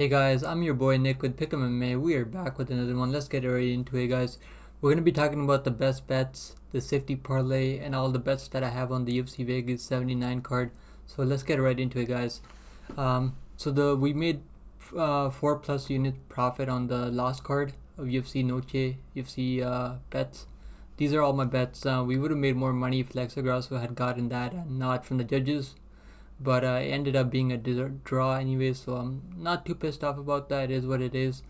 Hey guys, I'm your boy Nick with Pick'em MMA. We are back with another one. Let's get right into it, guys. We're gonna be talking about the best bets, the safety parlay, and all the bets that I have on the UFC Vegas 79 card. So let's get right into it, guys. We made 4+ unit profit on the last card of UFC Noche UFC bets. These are all my bets. We would have made more money if Lexa Grasso had gotten that and not from the judges, but it ended up being a draw anyway, so I'm not too pissed off about that. It is what it is.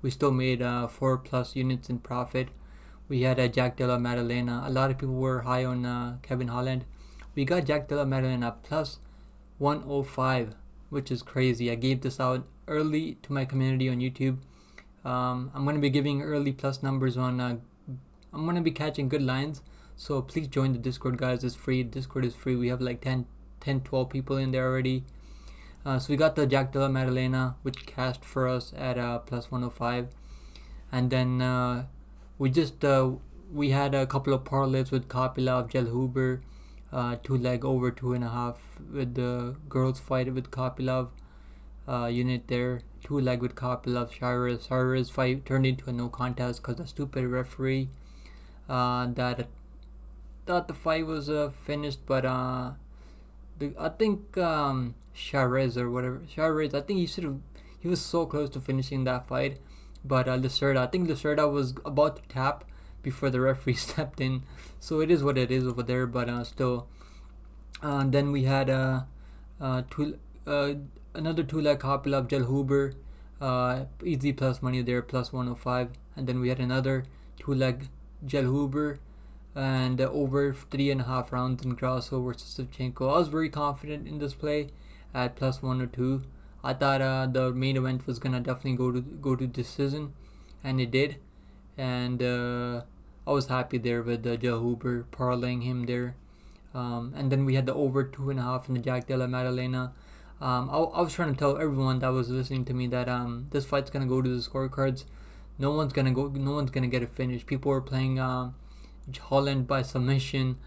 We still made 4+ units in profit. We had Jack Della Maddalena. A lot of people were high on Kevin Holland. We got Jack Della Maddalena plus 105, which is crazy. I gave this out early to my community on YouTube. I'm going to be giving early plus numbers on I'm going to be catching good lines, so please join the Discord, guys. It's free. Discord is free. We have like 10-12 people in there already. So we got the Jack Della Maddalena, which cast for us at plus 105, and then we had a couple of parlays with Kopylov, ZELLHUBER, 2-leg over 2.5 with the girls fight with Kopylov unit there, 2-leg with Kopylov. Shires fight turned into a no contest because the stupid referee that thought the fight was finished, but I think Shires or whatever, I think he was so close to finishing that fight, but I think Lacerda was about to tap before the referee stepped in, so it is what it is over there, but still. Then we had another 2-leg Kopylov ZELLHUBER, easy plus money there, plus 105, and then we had another 2-leg ZELLHUBER and over 3.5 rounds in Grasso versus Shevchenko. I was very confident in this play at plus 102. I thought the main event was gonna definitely go to decision, and it did. And I was happy there with the ZELLHUBER parlaying him there. And then we had the over 2.5 in the Jack Della Maddalena. I was trying to tell everyone that was listening to me that this fight's gonna go to the scorecards. No one's gonna get a finish. People were playing Holland by submission.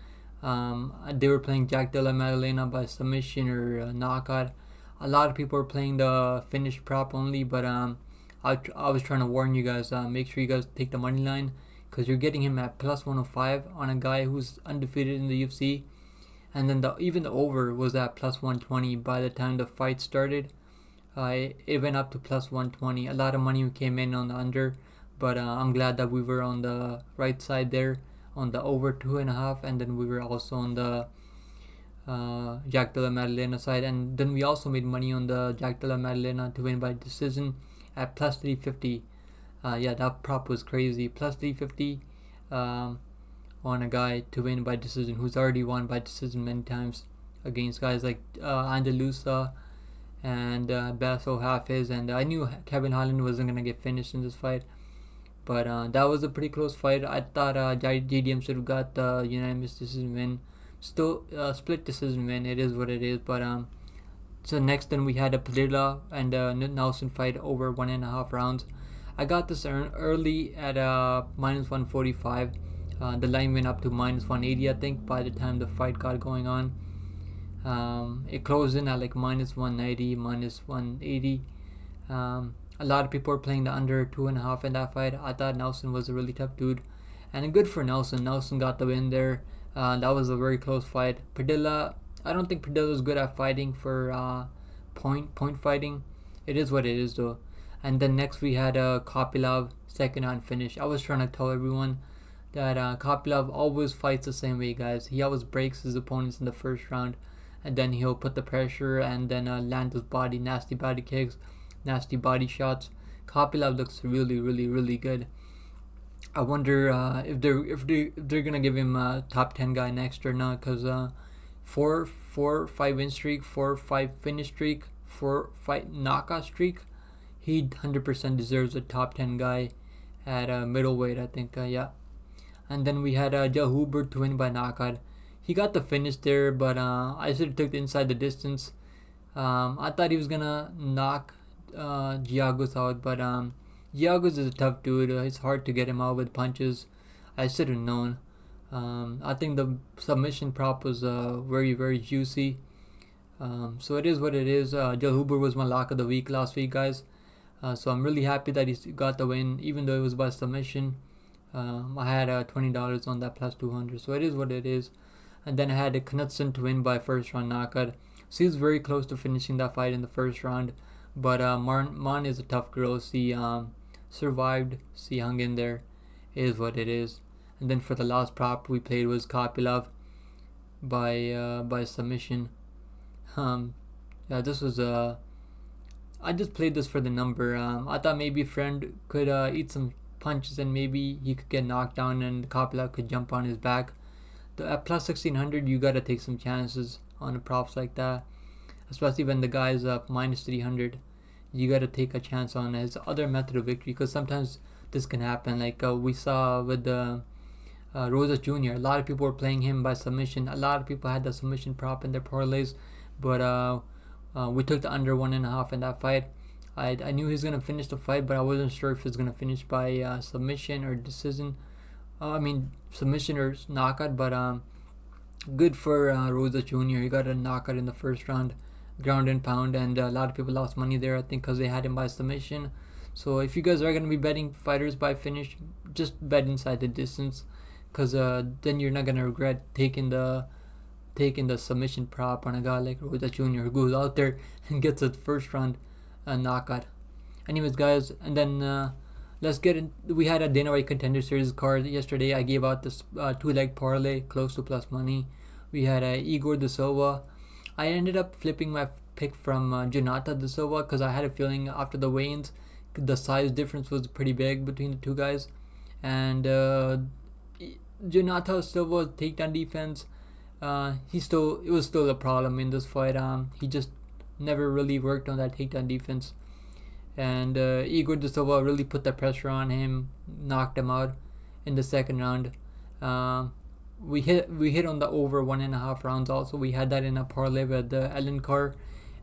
They were playing Jack Della Maddalena by submission or knockout. A lot of people were playing the finish prop only, but I was trying to warn you guys. Make sure you guys take the money line, because you're getting him at plus 105 on a guy who's undefeated in the UFC. And then even the over was at plus 120 by the time the fight started. It went up to plus 120. A lot of money came in on the under, but I'm glad that we were on the right side there on the over 2.5, and then we were also on the Jack Della Maddalena side, and then we also made money on the Jack Della Maddalena to win by decision at plus 350. Yeah, that prop was crazy. Plus 350 on a guy to win by decision who's already won by decision many times against guys like Andalusa and Basso Hafiz, and I knew Kevin Holland wasn't gonna get finished in this fight, but that was a pretty close fight. I thought JDM should have got the unanimous decision win. Still split decision win. It is what it is. But so next, then we had a Padilla and Nelson fight over 1.5 rounds. I got this early at minus 145. The line went up to minus 180, I think, by the time the fight got going on. It closed in at like minus 190, minus 180. A lot of people were playing the under 2.5 in that fight. I thought Nelson was a really tough dude, and good for Nelson. Nelson got the win there. That was a very close fight. Padilla, I don't think Padilla was good at fighting for point fighting. It is what it is though. And then next we had Kopylov second round finish. I was trying to tell everyone that Kopylov always fights the same way, guys. He always breaks his opponents in the first round, and then he'll put the pressure and then land those nasty body kicks, nasty body shots. Kopylov looks really good. I wonder if they're gonna give him a top 10 guy next or not, because 4-5 win streak, 4-5 finish streak, 4-fight knockout streak. He 100% deserves a top 10 guy at middleweight, I think. Yeah. And then we had ZELLHUBER to win by knockout. He got the finish there, but I should have took the inside the distance. I thought he was gonna knock Giagos out, but Giagos is a tough dude. It's hard to get him out with punches. I should have known. I think the submission prop was very juicy. So it is what it is. ZELLHUBER was my lock of the week last week, guys. So I'm really happy that he got the win, even though it was by submission. I had $20 on that plus 200, so it is what it is. And then I had a Knudsen to win by first round knockout. She was very close to finishing that fight in the first round, but Mon is a tough girl. She survived. She hung in there. It is what it is. And then for the last prop we played was Kopylov by submission. Yeah, this was I just played this for the number. I thought maybe friend could eat some punches and maybe he could get knocked down and Kopylov could jump on his back. At plus 1600 you gotta take some chances on the props like that, especially when the guy is up minus 300. You gotta take a chance on his other method of victory, because sometimes this can happen, like we saw with the Rosas Jr. A lot of people were playing him by submission. A lot of people had the submission prop in their parlays, but we took the under 1.5 in that fight. I knew he was gonna finish the fight, but I wasn't sure if he was gonna finish by submission or decision. I mean submission or knockout, but good for Rosas Jr. He got a knockout in the first round, ground and pound, and a lot of people lost money there, I think, because they had him by submission. So if you guys are going to be betting fighters by finish, just bet inside the distance, because then you're not going to regret taking the submission prop on a guy like Rosas Jr. who goes out there and gets a first round knockout. Anyways guys, and then let's get in. We had a Dana White Contender Series card yesterday. I gave out this 2-leg parlay close to plus money. We had Igor Da Silva. I ended up flipping my pick from Jonata Da Silva because I had a feeling after the weigh-ins the size difference was pretty big between the two guys. And Jonata Silva's takedown defense, it was still a problem in this fight. He just never really worked on that takedown defense. And Igor Da Silva really put the pressure on him, knocked him out in the second round. We hit on the over 1.5 rounds also. We had that in a parlay with the Ellen Carr,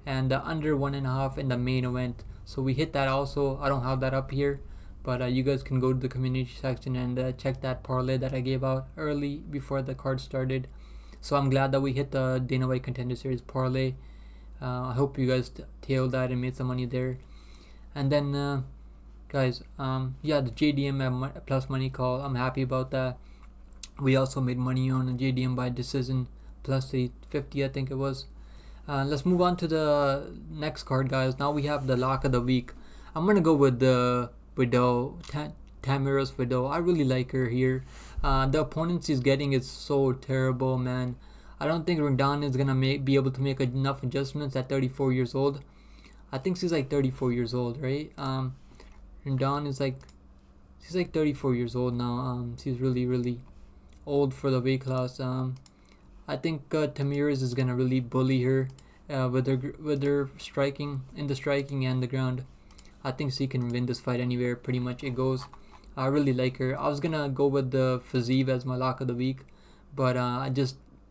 and the under 1.5 in the main event. So we hit that also. I don't have that up here, but you guys can go to the community section and check that parlay that I gave out early before the card started. So I'm glad that we hit the Dana White Contender Series parlay. I hope you guys tailed that and made some money there. And then guys, yeah, the JDM plus money call, I'm happy about that. We also made money on the JDM by decision plus 350, I think it was. Let's move on to the next card, guys. Now we have the lock of the week. I'm gonna go with the VIDAL, TAMIRES VIDAL. I really like her here. The opponent she's getting is so terrible, man. I don't think Rondon is gonna be able to make enough adjustments at 34 years old. I think she's like 34 years old, right? Rondon is she's like 34 years old now. She's really old for the weight class. I think TAMIRES is gonna really bully her with her striking, in the striking and the ground. I think she can win this fight anywhere pretty much it goes. I really like her. I was gonna go with the Fiziev as my lock of the week, but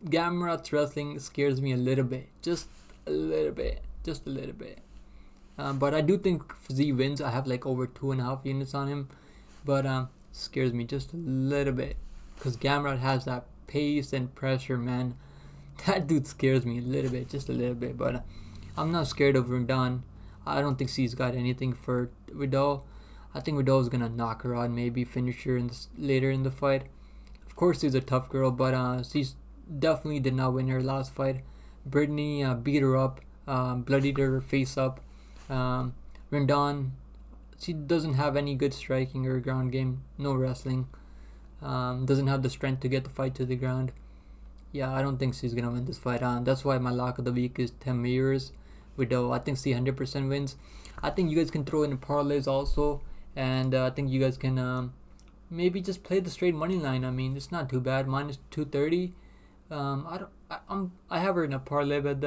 Gamrot's wrestling scares me a little bit, just a little bit. But I do think Fiziev wins. I have like over 2.5 units on him, but scares me just a little bit because Gamrot has that pace and pressure, man. That dude scares me a little bit, just a little bit. But I'm not scared of Rondon. I don't think she's got anything for VIDAL. I think VIDAL is gonna knock her out, maybe finish her later in the fight. Of course, she's a tough girl, but she's definitely did not win her last fight. Brittany beat her up, bloodied her face up. Rondon, she doesn't have any good striking or ground game, no wrestling. Doesn't have the strength to get the fight to the ground. Yeah, I don't think she's gonna win this fight. That's why my lock of the week is TAMIRES VIDAL. I think she 100% wins. I think you guys can throw in parlays also, and I think you guys can maybe just play the straight money line. I mean, it's not too bad. Minus 230. I have her in a parlay with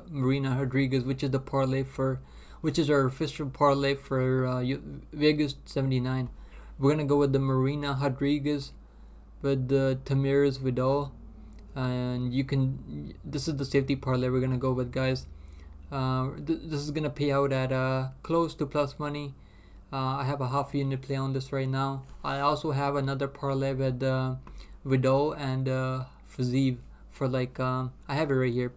Marina Rodriguez, which is our official parlay for Vegas 79. We're gonna go with the Marina Rodriguez with the TAMIRES VIDAL, and this is the safety parlay we're gonna go with, guys. This is gonna pay out at close to plus money. I have a half unit play on this right now. I also have another parlay with VIDAL and Fiziev for I have it right here,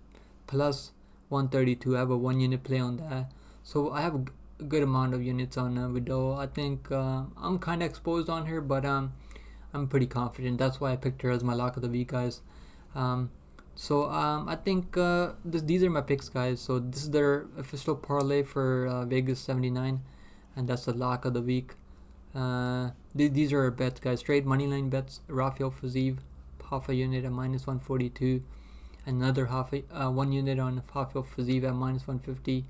plus 132. I have a 1 unit play on that, so I have a good amount of units on VIDAL. I think I'm kind of exposed on her, but I'm pretty confident. That's why I picked her as my lock of the week, guys. I think these are my picks, guys. So this is their official parlay for Vegas 79, and that's the lock of the week. These are our bets, guys. Straight moneyline bets. Rafael Fiziev, half a unit at minus 142. Another 1 unit on Rafael Fiziev at minus 150.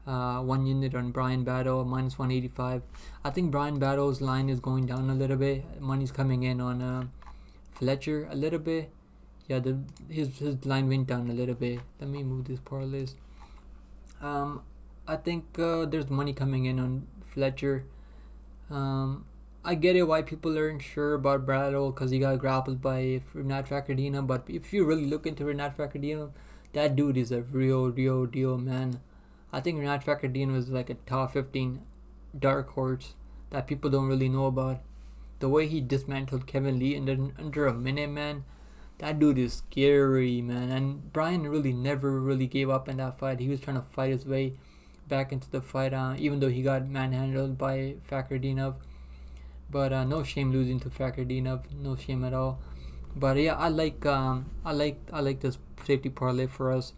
1 unit on Brian Battle at minus 185. I think Brian Battle's line is going down a little bit. Money's coming in on Fletcher a little bit. Yeah, his line went down a little bit. Let me move these parlays. I think there's money coming in on Fletcher. I get it why people aren't sure about Battle because he got grappled by Renat Fakardina, but if you really look into Renat Fakardina, that dude is a real deal, man. I think Renat Fakardina was like a top 15 dark horse that people don't really know about. The way he dismantled Kevin Lee under a minute, man, that dude is scary, man. And Brian really never really gave up in that fight. He was trying to fight his way back into the fight, even though he got manhandled by Fakardinov. But no shame losing to Fakardinov, no shame at all. But yeah, I like this safety parlay for us.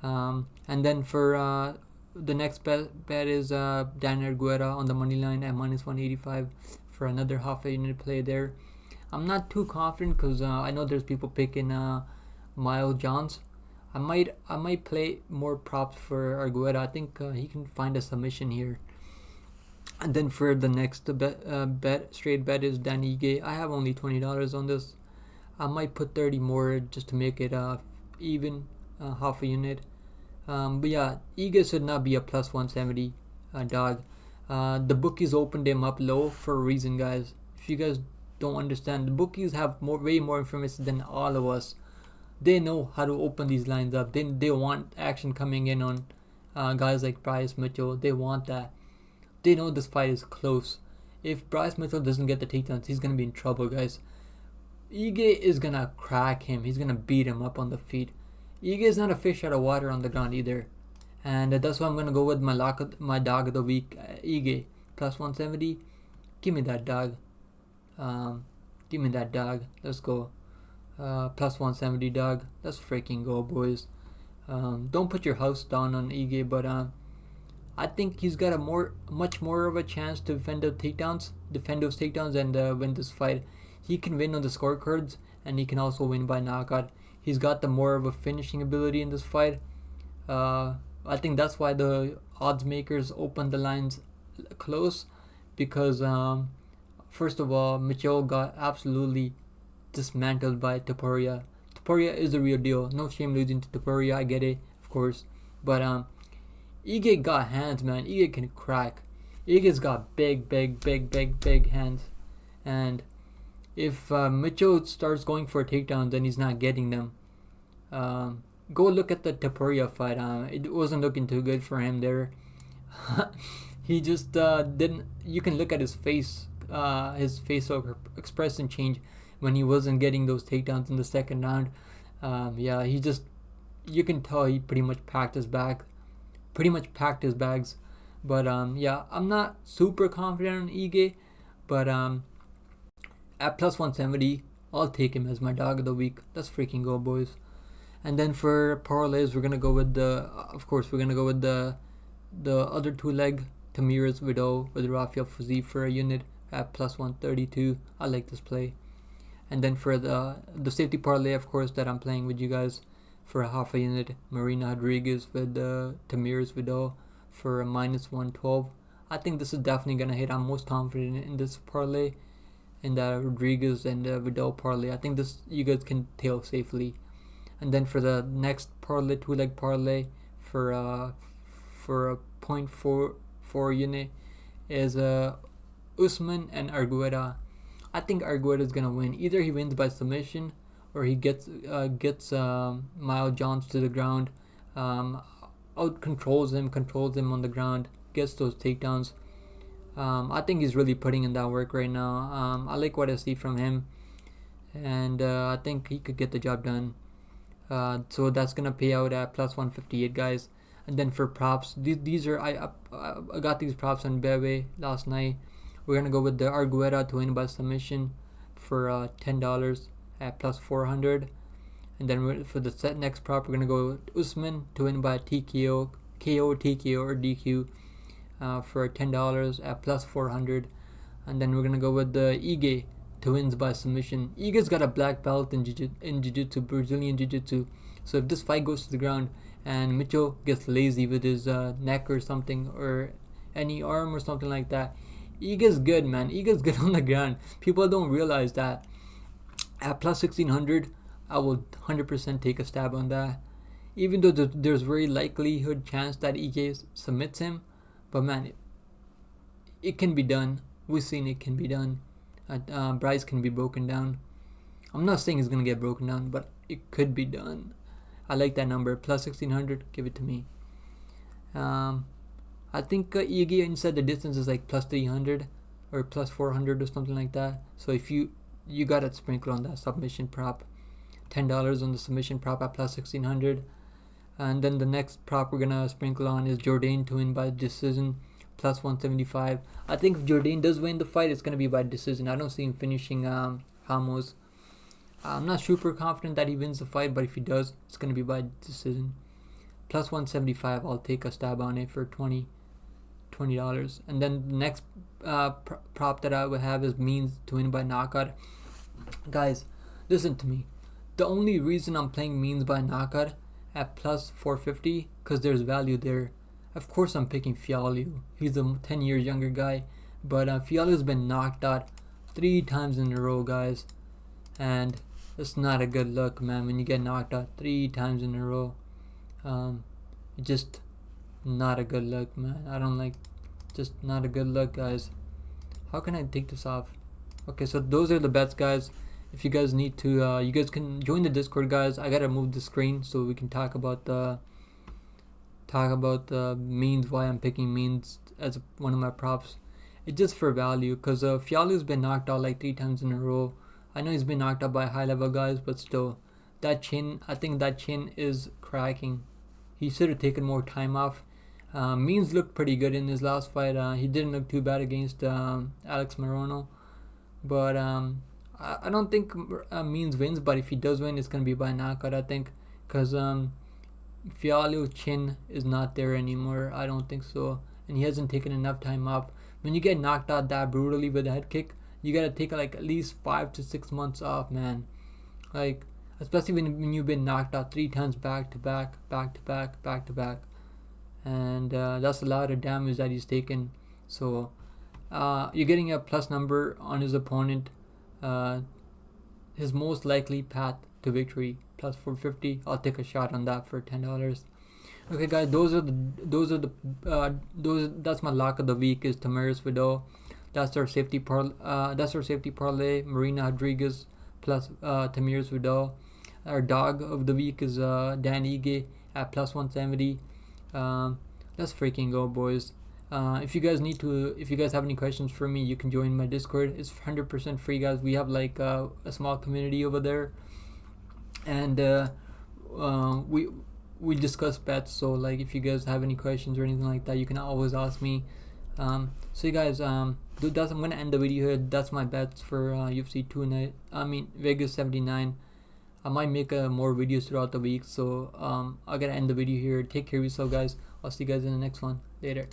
And then for the next bet is Daniel Argueta on the money line at minus 185 for another half a unit play there. I'm not too confident because I know there's people picking Miles Johns. I might play more props for Argueta. I think he can find a submission here. And then for the next straight bet is Dan Ige. I have only $20 on this. I might put 30 more just to make it even, half a unit. But yeah, Ige should not be a plus 170 dog. The bookies opened him up low for a reason, guys. If you guys don't understand, the bookies have way more information than all of us. They know how to open these lines up. They want action coming in on guys like Bryce Mitchell. They want that. They know this fight is close. If Bryce Mitchell doesn't get the takedowns, he's gonna be in trouble, guys. Ige is gonna crack him. He's gonna beat him up on the feet. Ige is not a fish out of water on the ground either, and that's why I'm gonna go with my dog of the week, Ige, plus 170. Give me that dog. Give me that dog. Let's go. Plus 170 dog. Let's freaking go, boys. Don't put your house down on Ige, but I think he's got much more of a chance to defend those takedowns, and win this fight. He can win on the scorecards, and he can also win by knockout. He's got the more of a finishing ability in this fight. I think that's why the odds makers opened the lines close, because first of all, Mitchell got absolutely dismantled by Topuria. Topuria is the real deal. No shame losing to Topuria. I get it, of course, but Ige got hands, man. Ige can crack. Ige's got big hands. And if Mitchell starts going for a takedown, then he's not getting them. Go look at the Topuria fight. It wasn't looking too good for him there. He just didn't. You can look at his face. His facial expression change when he wasn't getting those takedowns in the second round. Yeah, you can tell he pretty much packed his bags. But yeah, I'm not super confident on Ige, but at plus 170, I'll take him as my dog of the week. Let's freaking go, boys. And then for parlays, we're gonna go with the other two leg TAMIRES VIDAL with Rafael Fiziev for a unit at plus 132. I like this play. And then for the safety parlay, of course, that I'm playing with you guys for a half a unit, Marina Rodriguez with TAMIRES VIDAL for a minus 112. I think this is definitely gonna hit. I'm most confident in this parlay, in the Rodriguez and Vidal parlay. I think this you guys can tail safely. And then for the next parlay, two leg parlay for a 0.44 unit is Usman and Argueta. I think Argueta is gonna win. Either he wins by submission or he gets Miles Johns to the ground, out controls him on the ground, gets those takedowns. I think he's really putting in that work right now. I like what I see from him, and I think he could get the job done. So that's gonna pay out at plus 158, guys. And then for props, these are I got these props on Bebe last night. We're gonna go with the Argueta to win by submission for $10 at plus 400. And then for the next prop, we're gonna go with Usman to win by TKO, TKO or DQ for $10 at plus 400. And then we're gonna go with the Ige to wins by submission. Ige's got a black belt in jiu-jitsu, Brazilian jiu-jitsu. So if this fight goes to the ground and Mitchell gets lazy with his neck or something, or any arm or something like that, Ige's good, man. Ige's good on the ground. People don't realize that. At plus 1600, I will 100% take a stab on that. Even though there's very likelihood chance that Ige submits him, but man, it can be done. We've seen it can be done. Bryce can be broken down. I'm not saying it's gonna get broken down, but it could be done. I like that number, plus 1600. Give it to me. I think Ige inside the distance is like plus 300 or plus 400 or something like that. So if you gotta sprinkle on that submission prop, $10 on the submission prop at plus 1600. And then the next prop we're gonna sprinkle on is Jourdain to win by decision, plus 175. I think if Jourdain does win the fight, it's gonna be by decision. I don't see him finishing Ramos. I'm not super confident that he wins the fight, but if he does, it's gonna be by decision. Plus 175. I'll take a stab on it for $20. And then the next prop that I would have is Means to win by knockout. Guys, listen to me. The only reason I'm playing Means by knockout at plus 450, because there's value there. Of course I'm picking Fialho. He's a 10 years younger guy, but Fialho's been knocked out 3 times in a row, guys, and it's not a good look, man. When you get knocked out 3 times in a row, just not a good look, man. I don't like, just not a good look, guys. How can I take this off? Okay, so those are the bets, guys. If you guys need to, you guys can join the Discord, guys. I gotta move the screen so we can talk about the Means, why I'm picking Means as one of my props. It's just for value, because Fialho's been knocked out like 3 times in a row. I know he's been knocked out by high level guys, but still, that chin, I think that chin is cracking. He should have taken more time off. Means looked pretty good in his last fight. He didn't look too bad against Alex Morono, but I don't think Means wins. But if he does win, it's gonna be by knockout, I think, because Fialho's chin is not there anymore. I don't think so, and he hasn't taken enough time off. When you get knocked out that brutally with a head kick, you gotta take like at least 5 to 6 months off, man. Like, especially when you've been knocked out 3 times back to back, and that's a lot of damage that he's taken. So you're getting a plus number on his opponent. His most likely path to victory, plus 450. I'll take a shot on that for $10. Okay, guys, that's my lock of the week is TAMIRES VIDAL. That's our safety parlay. Marina Rodriguez plus TAMIRES VIDAL. Our dog of the week is Dan Ige at plus 170. Let's freaking go, boys. If you guys have any questions for me, you can join my Discord. It's 100% free, guys. We have like a small community over there, and we discuss bets. So like, if you guys have any questions or anything like that, you can always ask me. So you guys, I'm gonna end the video here. That's my bets for UFC 2 Vegas 79. I might make more videos throughout the week, so I gotta end the video here. Take care of yourself, guys. I'll see you guys in the next one. Later.